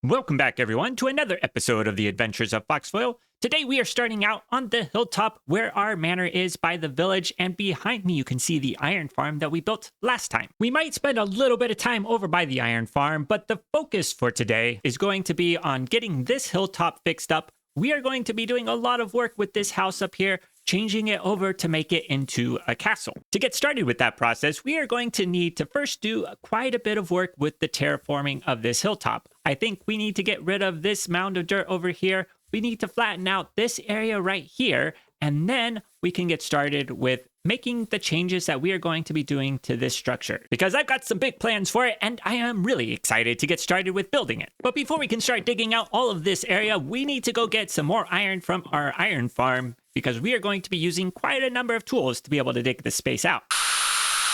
Welcome back, everyone, to another episode of the Adventures of FoxFoil. Today we are starting out on the hilltop where our manor is by the village, and behind me you can see the iron farm that we built last time. We might spend a little bit of time over by the iron farm, but the focus for today is going to be on getting this hilltop fixed up. We are going to be doing a lot of work with this house up here, changing it over to make it into a castle. To get started with that process, we are going to need to first do quite a bit of work with the terraforming of this hilltop. I think we need to get rid of this mound of dirt over here. We need to flatten out this area right here, and then we can get started with making the changes that we are going to be doing to this structure. Because I've got some big plans for it, and I am really excited to get started with building it. But before we can start digging out all of this area, we need to go get some more iron from our iron farm, because we are going to be using quite a number of tools to be able to dig this space out.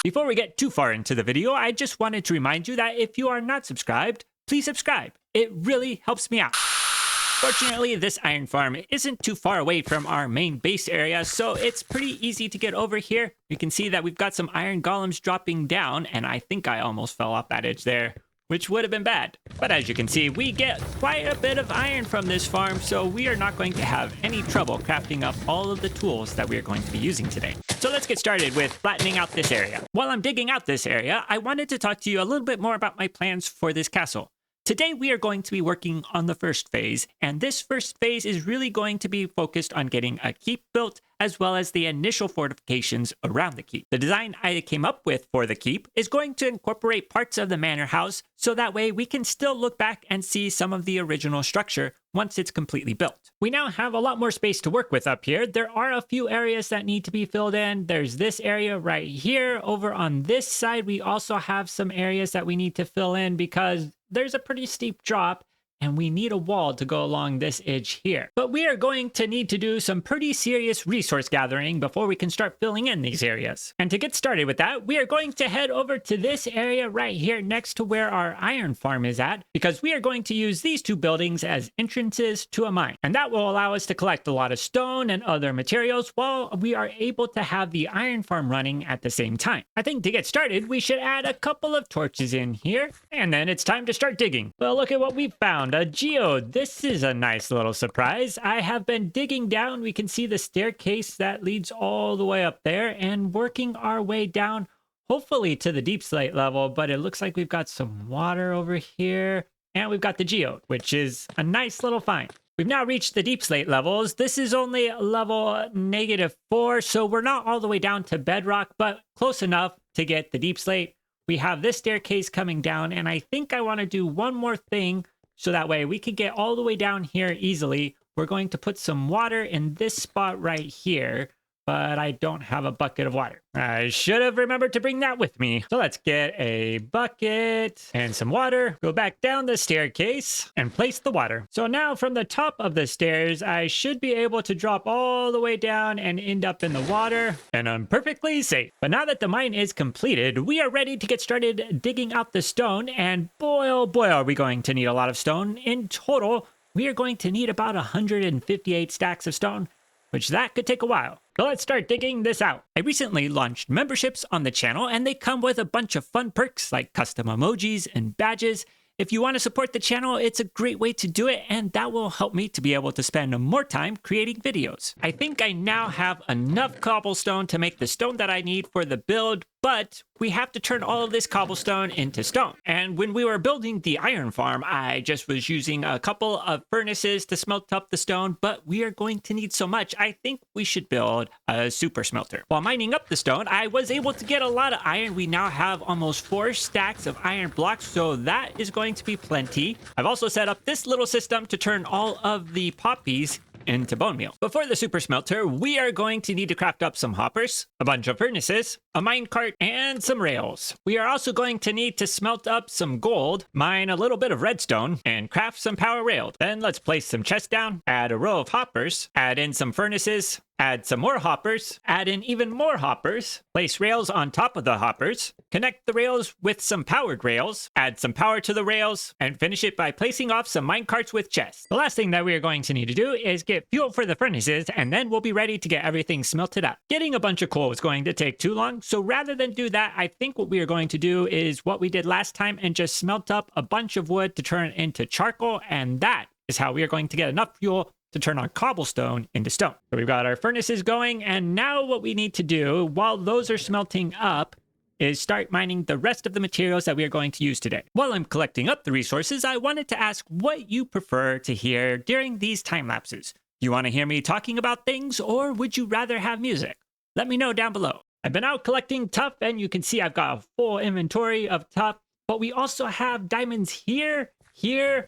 Before we get too far into the video, I just wanted to remind you that if you are not subscribed, please subscribe. It really helps me out. Fortunately, this iron farm isn't too far away from our main base area, so it's pretty easy to get over here. You can see that we've got some iron golems dropping down, and I think I almost fell off that edge there, which would have been bad. But as you can see, we get quite a bit of iron from this farm, so we are not going to have any trouble crafting up all of the tools that we are going to be using today. So let's get started with flattening out this area. While I'm digging out this area, I wanted to talk to you a little bit more about my plans for this castle. Today, we are going to be working on the first phase, and this first phase is really going to be focused on getting a keep built, as well as the initial fortifications around the keep. The design I came up with for the keep is going to incorporate parts of the manor house, so that way we can still look back and see some of the original structure once it's completely built. We now have a lot more space to work with up here. There are a few areas that need to be filled in. There's this area right here. Over on this side, we also have some areas that we need to fill in because there's a pretty steep drop, and we need a wall to go along this edge here. But we are going to need to do some pretty serious resource gathering before we can start filling in these areas. And to get started with that, we are going to head over to this area right here next to where our iron farm is at, because we are going to use these two buildings as entrances to a mine. And that will allow us to collect a lot of stone and other materials while we are able to have the iron farm running at the same time. I think to get started, we should add a couple of torches in here, and then it's time to start digging. Well, look at what we found. A geode. This is a nice little surprise. I have been digging down. We can see the staircase that leads all the way up there and working our way down, hopefully to the deep slate level, but it looks like we've got some water over here, and we've got the geode, which is a nice little find. We've now reached the deep slate levels. This is only level -4, so we're not all the way down to bedrock, but close enough to get the deep slate. We have this staircase coming down, and I think I want to do one more thing so that way we can get all the way down here easily. We're going to put some water in this spot right here, but I don't have a bucket of water. I should have remembered to bring that with me. So let's get a bucket and some water, go back down the staircase and place the water. So now from the top of the stairs, I should be able to drop all the way down and end up in the water, and I'm perfectly safe. But now that the mine is completed, we are ready to get started digging out the stone, and boy, oh boy, are we going to need a lot of stone. In total, we are going to need about 158 stacks of stone, which that could take a while. So let's start digging this out. I recently launched memberships on the channel, and they come with a bunch of fun perks like custom emojis and badges. If you want to support the channel, it's a great way to do it, and that will help me to be able to spend more time creating videos. I think I now have enough cobblestone to make the stone that I need for the build, but we have to turn all of this cobblestone into stone. And when we were building the iron farm, I just was using a couple of furnaces to smelt up the stone, but we are going to need so much, I think we should build a super smelter. While mining up the stone, I was able to get a lot of iron. We now have almost 4 stacks of iron blocks, so that is going to be plenty. I've also set up this little system to turn all of the poppies into bone meal. Before the super smelter, we are going to need to craft up some hoppers, a bunch of furnaces, a mine cart, and some rails. We are also going to need to smelt up some gold, mine a little bit of redstone, and craft some power rails. Then let's place some chests down, add a row of hoppers, add in some furnaces, Add some more hoppers, add in even more hoppers, place rails on top of the hoppers, connect the rails with some powered rails, add some power to the rails, and finish it by placing off some minecarts with chests. The last thing that we are going to need to do is get fuel for the furnaces, and then we'll be ready to get everything smelted up. Getting a bunch of coal is going to take too long, so rather than do that, I think what we are going to do is what we did last time and just smelt up a bunch of wood to turn it into charcoal, and that is how we are going to get enough fuel to turn our cobblestone into stone. So we've got our furnaces going, and now what we need to do while those are smelting up is start mining the rest of the materials that we are going to use today. While I'm collecting up the resources, I wanted to ask what you prefer to hear during these time lapses. Do you want to hear me talking about things, or would you rather have music? Let me know down below. I've been out collecting tuff, and you can see I've got a full inventory of tuff, but we also have diamonds here, here,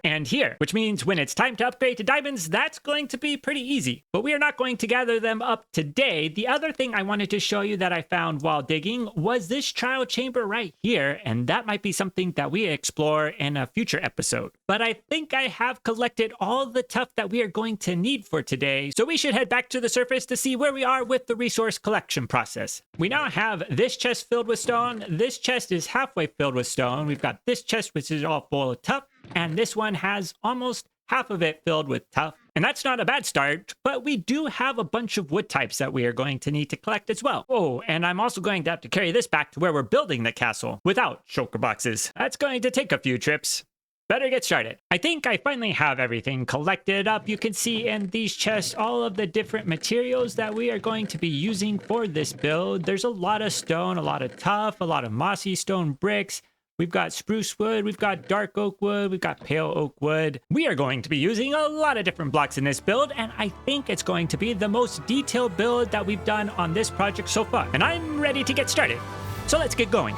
and here, which means when it's time to upgrade to diamonds, that's going to be pretty easy. But we are not going to gather them up today. The other thing I wanted to show you that I found while digging was this trial chamber right here, and that might be something that we explore in a future episode. But I think I have collected all the tuff that we are going to need for today, so we should head back to the surface to see where we are with the resource collection process. We now have this chest filled with stone. This chest is halfway filled with stone. We've got this chest which is all full of tuff, and this one has almost half of it filled with tuff. And that's not a bad start, but we do have a bunch of wood types that we are going to need to collect as well. Oh, and I'm also going to have to carry this back to where we're building the castle without shulker boxes. That's going to take a few trips. Better get started. I think I finally have everything collected up. You can see in these chests all of the different materials that we are going to be using for this build. There's a lot of stone, a lot of tuff, a lot of mossy stone bricks. We've got spruce wood, we've got dark oak wood, we've got pale oak wood. We are going to be using a lot of different blocks in this build, and I think it's going to be the most detailed build that we've done on this project so far. And I'm ready to get started. So let's get going.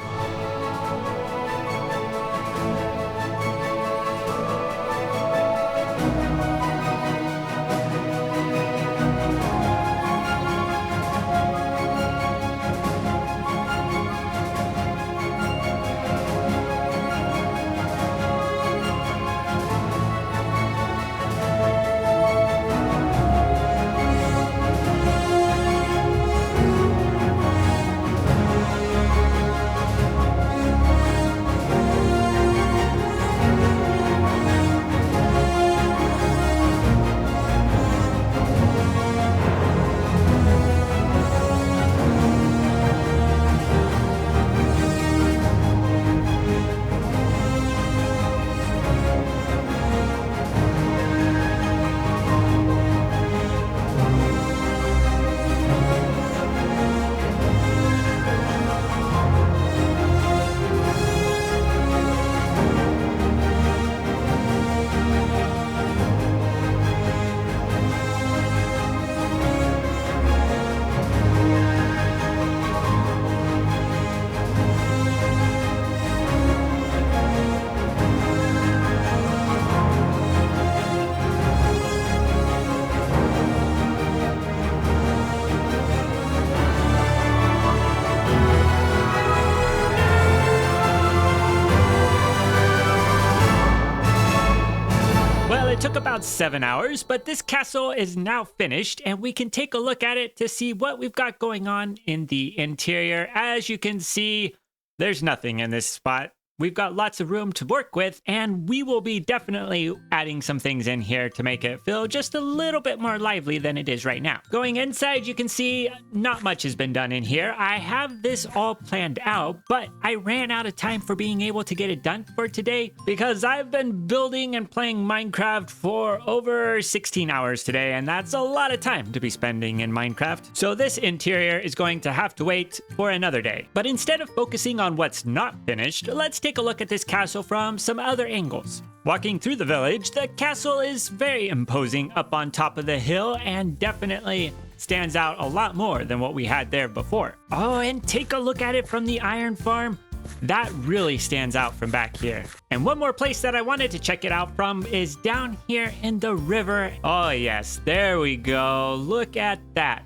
It took about 7 hours, but this castle is now finished, and we can take a look at it to see what we've got going on in the interior. As you can see, there's nothing in this spot. We've got lots of room to work with, and we will be definitely adding some things in here to make it feel just a little bit more lively than it is right now. Going inside, you can see not much has been done in here. I have this all planned out, but I ran out of time for being able to get it done for today because I've been building and playing Minecraft for over 16 hours today, and that's a lot of time to be spending in Minecraft. So this interior is going to have to wait for another day. But instead of focusing on what's not finished, let's take a look at this castle from some other angles. Walking through the village, the castle is very imposing up on top of the hill and definitely stands out a lot more than what we had there before. Oh, and take a look at it from the iron farm. That really stands out from back here. And one more place that I wanted to check it out from is down here in the river. Oh yes, there we go. Look at that.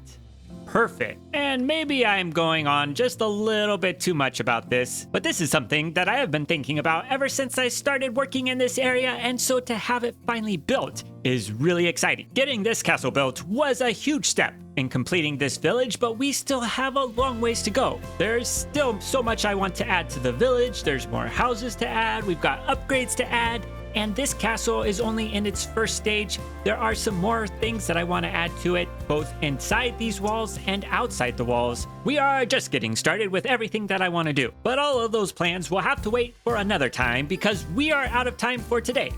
perfect. And maybe I'm going on just a little bit too much about this, but this is something that I have been thinking about ever since I started working in this area, and so to have it finally built is really exciting. Getting this castle built was a huge step in completing this village, but we still have a long ways to go. There's still so much I want to add to the village. There's more houses to add, we've got upgrades to add, and this castle is only in its first stage. There are some more things that I want to add to it, both inside these walls and outside the walls. We are just getting started with everything that I want to do, but all of those plans will have to wait for another time because we are out of time for today.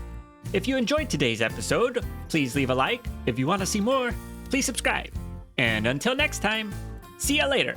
If you enjoyed today's episode, please leave a like. If you want to see more, please subscribe. And until next time, see ya later.